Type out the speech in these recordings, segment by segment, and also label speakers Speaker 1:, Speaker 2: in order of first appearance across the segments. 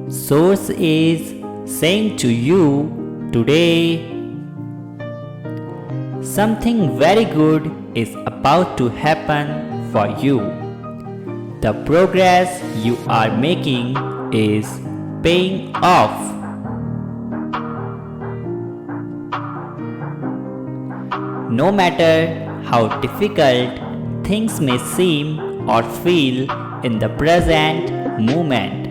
Speaker 1: Source is saying to you today, something very good is about to happen for you. The progress you are making is paying off. No matter how difficult things may seem or feel in the present moment,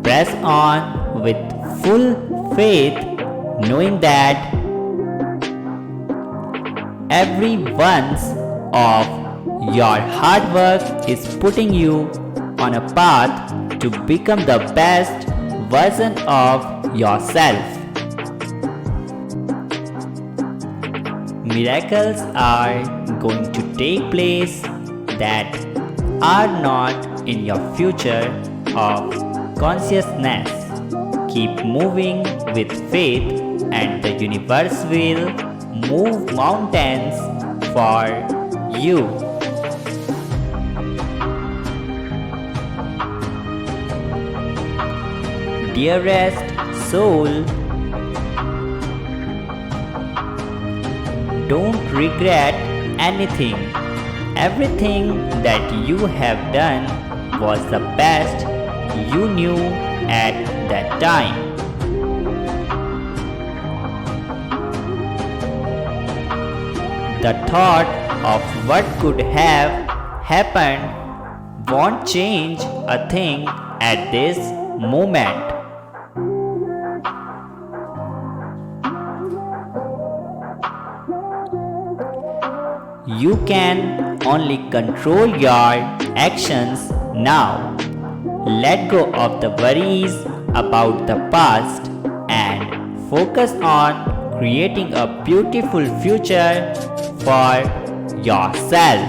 Speaker 1: press on with full faith, knowing that every ounce of your hard work is putting you on a path to become the best version of yourself. Miracles are going to take place that are not in your future of consciousness. Keep moving with faith, and the universe will move mountains for you. Dearest soul, don't regret anything. Everything that you have done was the best you knew at that time. The thought of what could have happened won't change a thing at this moment. You can only control your actions now. Let go of the worries about the past and focus on creating a beautiful future for yourself.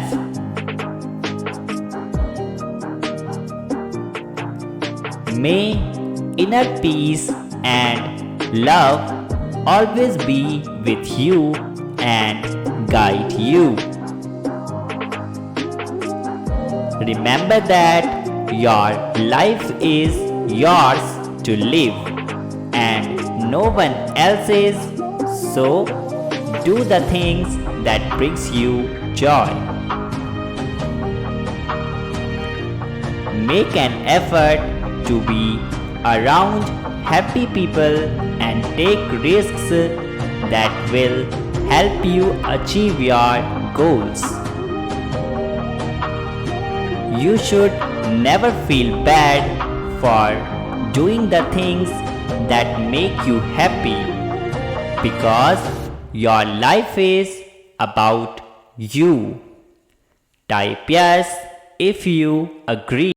Speaker 1: May inner peace and love always be with you and guide you. Remember that your life is yours to live and no one else's, so do the things that brings you joy. Make an effort to be around happy people and take risks that will help you achieve your goals. You should never feel bad for doing the things that make you happy, because your life is about you. Type yes if you agree.